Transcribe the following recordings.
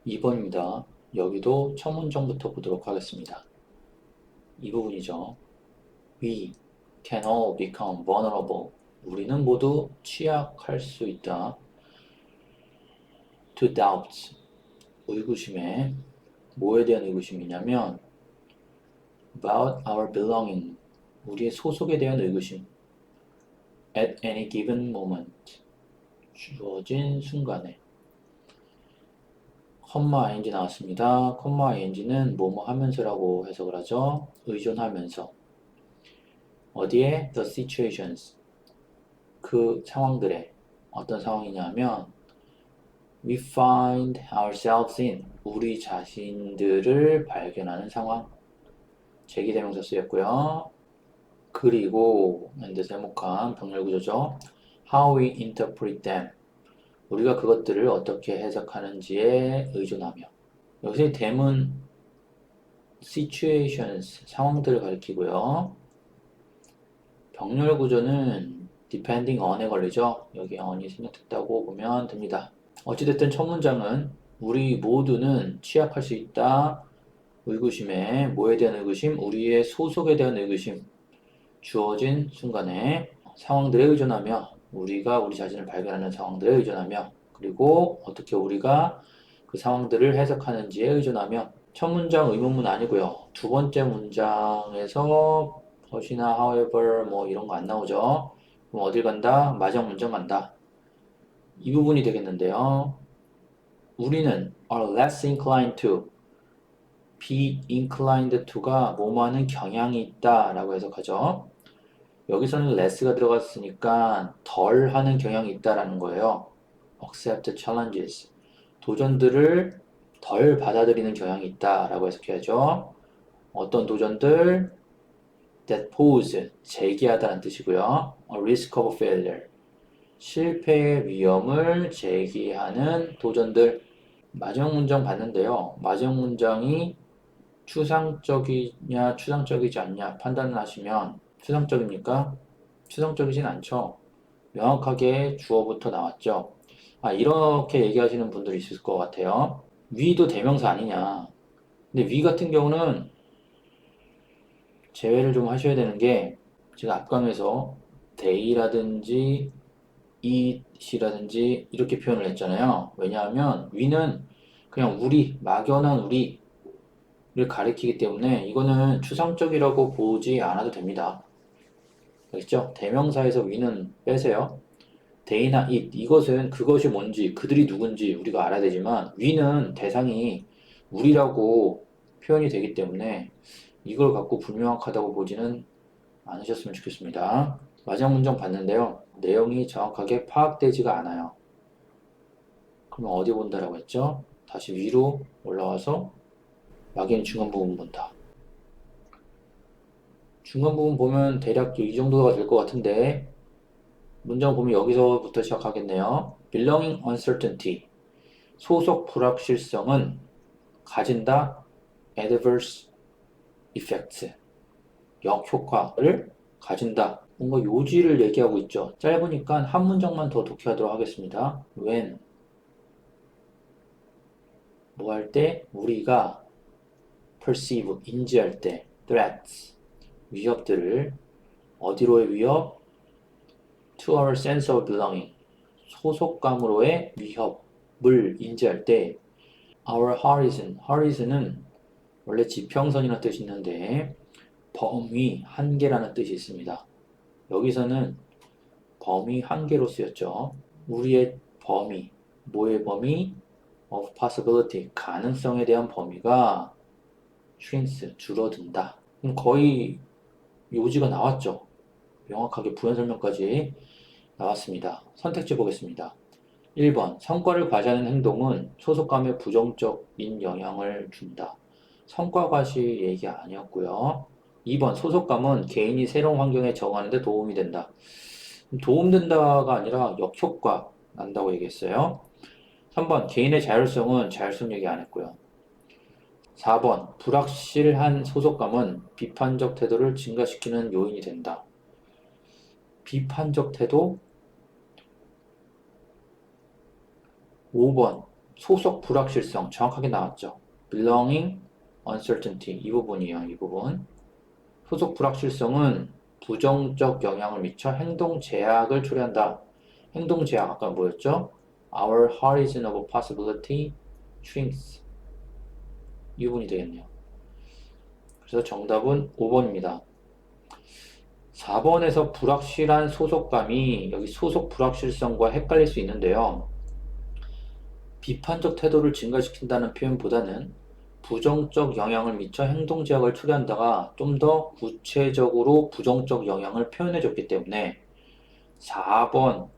2번입니다. 여기도 첫 문장부터 보도록 하겠습니다. 이 부분이죠. We can all become vulnerable. 우리는 모두 취약할 수 있다. To doubts. 의구심에 뭐에 대한 의구심이냐면 about our belonging. 우리의 소속에 대한 의구심. At any given moment. 주어진 순간에. 컴마 ing 나왔습니다. 컴마 ing는 뭐뭐 하면서라고 해석을 하죠. 의존하면서. 어디에? The situations. 그 상황들에. 어떤 상황이냐면 we find ourselves in. 우리 자신들을 발견하는 상황. 제기대명사 쓰였고요. 그리고 and 세목한 병렬 구조죠. How we interpret them. 우리가 그것들을 어떻게 해석하는지에 의존하며. 여기서 them은 situations, 상황들을 가리키고요. 병렬 구조는 depending on에 걸리죠. 여기 on이 생략됐다고 보면 됩니다. 어찌됐든 첫 문장은 우리 모두는 취약할 수 있다. 의구심에 뭐에 대한 의구심? 우리의 소속에 대한 의구심. 주어진 순간에 상황들에 의존하며 우리가 우리 자신을 발견하는 상황들에 의존하며 그리고 어떻게 우리가 그 상황들을 해석하는지에 의존하며 첫 문장 의문문 아니고요. 두 번째 문장에서 but이나 however 뭐 이런 거 안 나오죠. 그럼 어딜 간다? 마지막 문장 간다. 이 부분이 되겠는데요. 우리는 are less inclined to be inclined to가 뭐뭐하는 경향이 있다 라고 해석하죠. 여기서는 less가 들어갔으니까 덜 하는 경향이 있다라는 거예요. accept challenges. 도전들을 덜 받아들이는 경향이 있다라고 해석해야죠. 어떤 도전들? that pose, 제기하다는 뜻이고요. a risk of failure. 실패의 위험을 제기하는 도전들. 마지막 문장 봤는데요. 마지막 문장이 추상적이냐 추상적이지 않냐 판단을 하시면 추상적입니까? 추상적이진 않죠. 명확하게 주어부터 나왔죠. 이렇게 얘기하시는 분들이 있을 것 같아요. 위도 대명사 아니냐. 근데 위 같은 경우는 제외를 좀 하셔야 되는 게 제가 앞강에서 they라든지 it이라든지 이렇게 표현을 했잖아요. 왜냐하면 위는 그냥 우리, 막연한 우리 를 가리키기 때문에 이거는 추상적이라고 보지 않아도 됩니다. 알겠죠? 대명사에서 위는 빼세요. they나 it, 이것은 그것이 뭔지, 그들이 누군지 우리가 알아야 되지만 위는 대상이 우리라고 표현이 되기 때문에 이걸 갖고 불명확하다고 보지는 않으셨으면 좋겠습니다. 마지막 문장 봤는데요. 내용이 정확하게 파악되지가 않아요. 그러면 어디 본다라고 했죠? 다시 위로 올라와서 막연 중간 부분 본다. 중간 부분 보면 대략 이 정도가 될 것 같은데 문장 보면 여기서부터 시작하겠네요. belonging uncertainty. 소속 불확실성은 가진다. adverse effects. 역효과를 가진다. 뭔가 요지를 얘기하고 있죠. 짧으니까 한 문장만 더 독해하도록 하겠습니다. when 뭐 할 때? 우리가 perceive 인지할 때 threats 위협들을 어디로의 위협? to our sense of belonging 소속감으로의 위협을 인지할 때 our horizon은 원래 지평선이라는 뜻이 있는데 범위, 한계라는 뜻이 있습니다. 여기서는 범위, 한계로 쓰였죠. 우리의 범위, 뭐의 범위? of possibility, 가능성에 대한 범위가 shrinks, 줄어든다. 거의 요지가 나왔죠. 명확하게 부연 설명까지 나왔습니다. 선택지 보겠습니다. 1번 성과를 과시하는 행동은 소속감에 부정적인 영향을 준다. 성과 과시 얘기 아니었고요. 2번 소속감은 개인이 새로운 환경에 적응하는 데 도움이 된다. 도움된다가 아니라 역효과 난다고 얘기했어요. 3번 개인의 자율성 얘기 안 했고요. 4번 불확실한 소속감은 비판적 태도를 증가시키는 요인이 된다. 비판적 태도? 5번 소속 불확실성 정확하게 나왔죠. belonging, uncertainty 이 부분이에요. 이 부분. 소속 불확실성은 부정적 영향을 미쳐 행동 제약을 초래한다. 행동 제약 아까 뭐였죠? Our horizon of possibility shrinks. 이 부분이 되겠네요. 그래서 정답은 5번입니다. 4번에서 불확실한 소속감이 여기 소속 불확실성과 헷갈릴 수 있는데요. 비판적 태도를 증가시킨다는 표현보다는 부정적 영향을 미쳐 행동 제약을 초래한다가 좀 더 구체적으로 부정적 영향을 표현해 줬기 때문에 4번보다는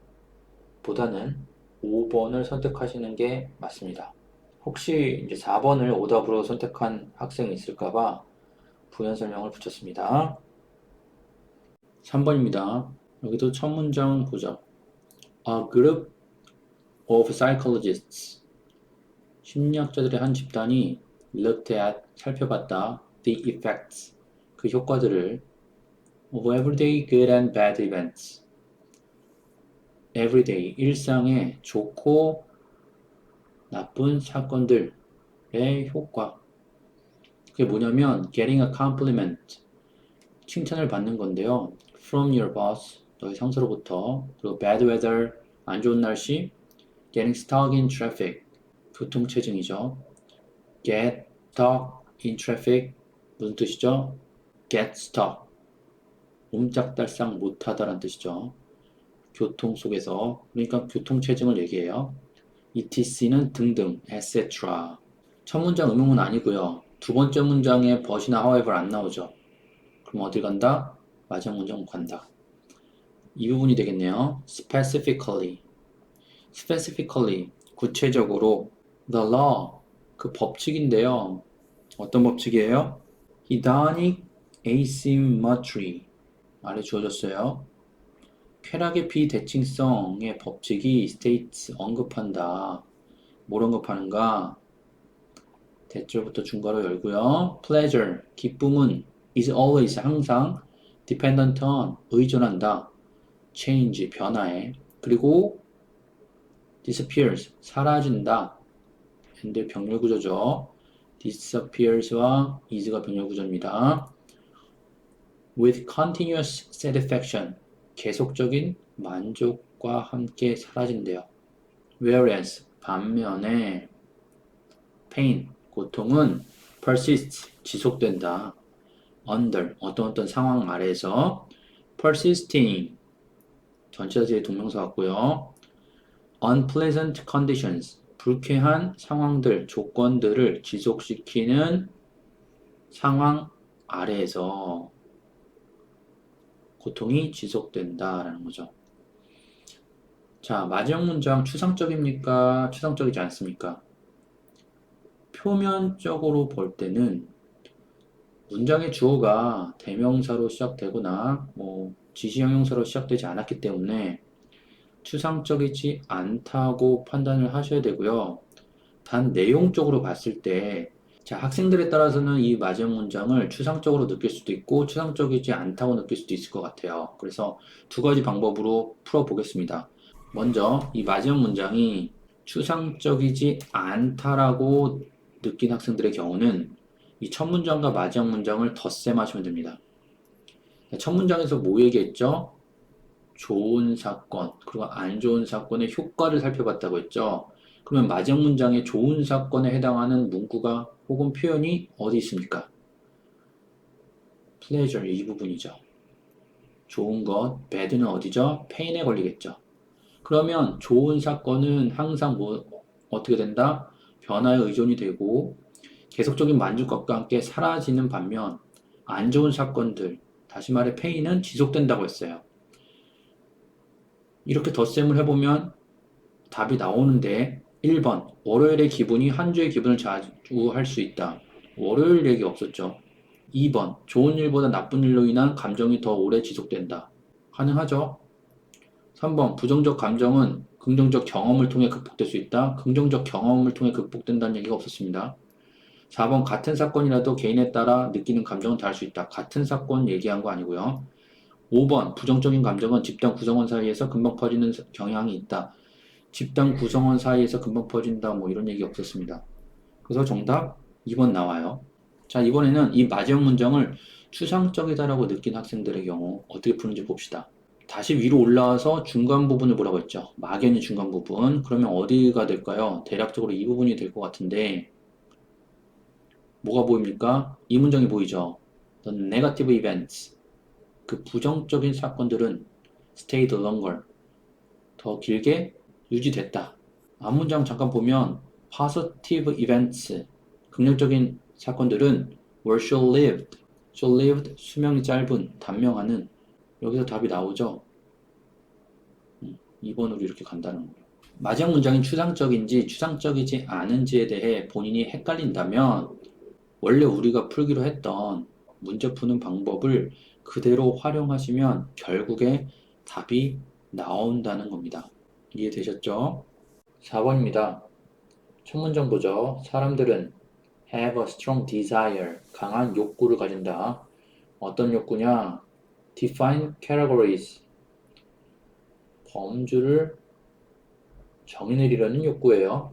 5번을 선택하시는 게 맞습니다. 혹시 이제 4번을 오답으로 선택한 학생이 있을까봐 부연 설명을 붙였습니다. 3번입니다. 여기도 첫 문장 보죠. A group of psychologists. 심리학자들의 한 집단이 looked at, 살펴봤다. The effects, 그 효과들을 of everyday good and bad events. everyday, 일상의 좋고 나쁜 사건들의 효과. 그게 뭐냐면 getting a compliment, 칭찬을 받는 건데요. From your boss, 너의 상사로부터. 그리고 bad weather, 안 좋은 날씨. Getting stuck in traffic, 교통체증이죠. Get stuck in traffic, 무슨 뜻이죠? Get stuck, 옴짝달싹 못하다라는 뜻이죠. 교통 속에서, 그러니까 교통체증을 얘기해요. etc는 등등, etc. 첫 문장 의문문 아니고요. 두 번째 문장에 but이나 however 안 나오죠. 그럼 어딜 간다? 마지막 문장 간다. 이 부분이 되겠네요. specifically, 구체적으로 the law, 그 법칙인데요. 어떤 법칙이에요? hedonic asymmetry, 아래 주어졌어요. 쾌락의 비대칭성의 법칙이 states, 언급한다. 뭘 언급하는가? 대절부터 중괄호 열고요. pleasure, 기쁨은 is always, 항상 dependent on, 의존한다. change, 변화에. 그리고 disappears, 사라진다. and 병렬 구조죠. disappears와 is가 병렬 구조입니다. with continuous satisfaction, 계속적인 만족과 함께 사라진대요. whereas, 반면에 pain, 고통은 persist, 지속된다. under, 어떤 상황 아래에서 persisting, 전체자의 동명사 같고요. unpleasant conditions, 불쾌한 상황들, 조건들을 지속시키는 상황 아래에서 고통이 지속된다라는 거죠. 자, 마지막 문장 추상적입니까? 추상적이지 않습니까? 표면적으로 볼 때는 문장의 주어가 대명사로 시작되거나 지시형용사로 시작되지 않았기 때문에 추상적이지 않다고 판단을 하셔야 되고요. 단 내용적으로 봤을 때 학생들에 따라서는 이 마지막 문장을 추상적으로 느낄 수도 있고 추상적이지 않다고 느낄 수도 있을 것 같아요. 그래서 두 가지 방법으로 풀어보겠습니다. 먼저 이 마지막 문장이 추상적이지 않다라고 느낀 학생들의 경우는 이 첫 문장과 마지막 문장을 덧셈 하시면 됩니다. 첫 문장에서 뭐 얘기했죠? 좋은 사건, 그리고 안 좋은 사건의 효과를 살펴봤다고 했죠? 그러면 마지막 문장에 좋은 사건에 해당하는 문구가 혹은 표현이 어디 있습니까? pleasure, 이 부분이죠. 좋은 것, bad는 어디죠? pain에 걸리겠죠. 그러면 좋은 사건은 항상 어떻게 된다? 변화에 의존이 되고 계속적인 만족감과 함께 사라지는 반면 안 좋은 사건들, 다시 말해 pain은 지속된다고 했어요. 이렇게 덧셈을 해보면 답이 나오는데 1번, 월요일의 기분이 한 주의 기분을 좌우할 수 있다. 월요일 얘기 없었죠. 2번, 좋은 일보다 나쁜 일로 인한 감정이 더 오래 지속된다. 가능하죠? 3번, 부정적 감정은 긍정적 경험을 통해 극복될 수 있다. 긍정적 경험을 통해 극복된다는 얘기가 없었습니다. 4번, 같은 사건이라도 개인에 따라 느끼는 감정은 다를 수 있다. 같은 사건 얘기한 거 아니고요. 5번, 부정적인 감정은 집단 구성원 사이에서 금방 퍼지는 경향이 있다. 집단 구성원 사이에서 금방 퍼진다 뭐 이런 얘기 없었습니다. 그래서 정답 2번 나와요. 자, 이번에는 이 마지막 문장을 추상적이다라고 느낀 학생들의 경우 어떻게 푸는지 봅시다. 다시 위로 올라와서 중간 부분을 보라고 했죠. 막연히 중간 부분. 그러면 어디가 될까요? 대략적으로 이 부분이 될 것 같은데 뭐가 보입니까? 이 문장이 보이죠. The negative events. 그 부정적인 사건들은 stayed longer. 더 길게 유지됐다. 앞 문장 잠깐 보면 positive events. 긍정적인 사건들은 were short-lived. short-lived 수명이 짧은, 단명하는. 여기서 답이 나오죠. 2번으로 이렇게 간다는 거예요. 마지막 문장이 추상적인지 추상적이지 않은지에 대해 본인이 헷갈린다면 원래 우리가 풀기로 했던 문제 푸는 방법을 그대로 활용하시면 결국에 답이 나온다는 겁니다. 이해되셨죠? 4번입니다. 첫 문장 보죠. 사람들은 have a strong desire, 강한 욕구를 가진다. 어떤 욕구냐? define categories, 범주를 정의내리려는 욕구예요.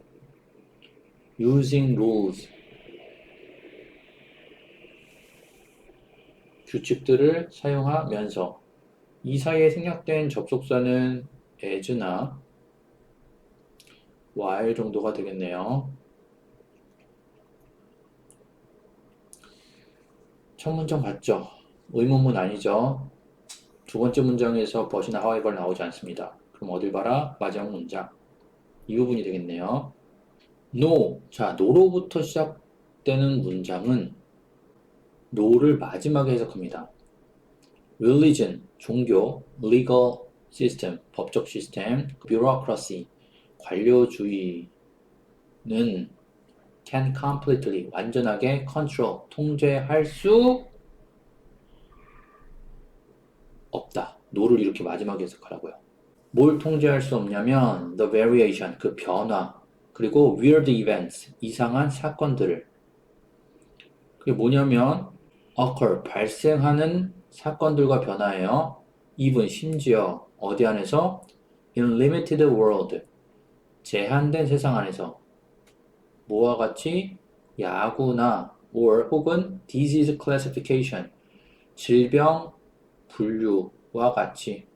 using rules, 규칙들을 사용하면서. 이 사이에 생략된 접속사는 as나 while 정도가 되겠네요. 첫 문장 봤죠? 의문문 아니죠? 두 번째 문장에서 but이나 however 나오지 않습니다. 그럼 어딜 봐라? 마지막 문장. 이 부분이 되겠네요. no. 자, no로부터 시작되는 문장은 no를 마지막에 해석합니다. religion, 종교, legal system, 법적 시스템, bureaucracy, 관료주의는 can completely, 완전하게 control, 통제할 수 없다. no를 이렇게 마지막에 해석하라고요. 뭘 통제할 수 없냐면 the variation, 그 변화, 그리고 weird events, 이상한 사건들을. 그게 뭐냐면 occur, 발생하는 사건들과 변화예요. even, 심지어 어디 안에서? in limited world, 제한된 세상 안에서. 뭐와 같이? 야구나 or 혹은 disease classification, 질병 분류와 같이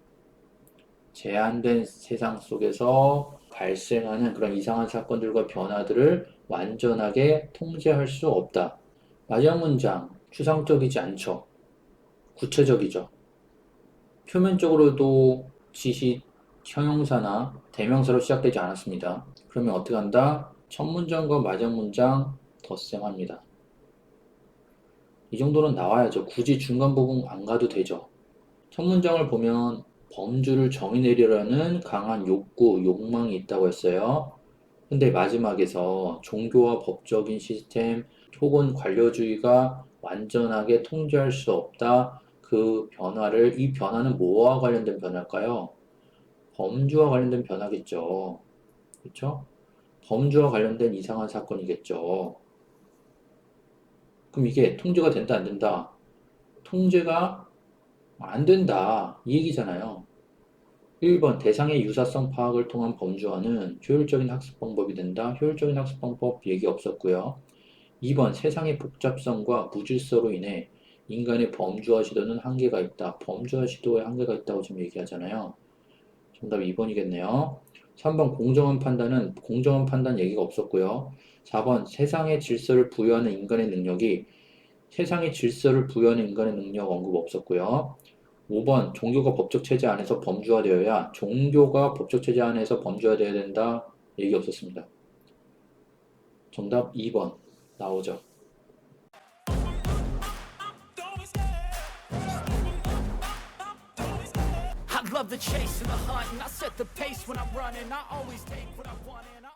제한된 세상 속에서 발생하는 그런 이상한 사건들과 변화들을 완전하게 통제할 수 없다. 마지막 문장, 추상적이지 않죠. 구체적이죠. 표면적으로도 지시, 형용사나 대명사로 시작되지 않았습니다. 그러면 어떻게 한다? 첫 문장과 마지막 문장 덧셈합니다. 이 정도는 나와야죠. 굳이 중간 부분 안 가도 되죠. 첫 문장을 보면 범주를 정의내리려는 강한 욕구, 욕망이 있다고 했어요. 근데 마지막에서 종교와 법적인 시스템 혹은 관료주의가 완전하게 통제할 수 없다. 그 변화를, 이 변화는 뭐와 관련된 변화일까요? 범주와 관련된 변화겠죠. 그렇죠? 범주와 관련된 이상한 사건이겠죠. 그럼 이게 통제가 된다, 안 된다? 통제가 안 된다. 이 얘기잖아요. 1번 대상의 유사성 파악을 통한 범주화는 효율적인 학습 방법이 된다. 효율적인 학습 방법 얘기 없었고요. 2번 세상의 복잡성과 무질서로 인해 인간의 범주화 시도는 한계가 있다. 범주화 시도에 한계가 있다고 지금 얘기하잖아요. 정답 2번이겠네요. 3번 공정한 판단 얘기가 없었고요. 4번 세상의 질서를 부여하는 인간의 능력이 세상의 질서를 부여하는 인간의 능력 언급 없었고요. 5번 종교가 법적 체제 안에서 범주화되어야 종교가 법적 체제 안에서 범주화되어야 된다. 얘기 없었습니다. 정답 2번 나오죠. I love the chase and the hunt, and I set the pace when I'm running. I always take what I want and I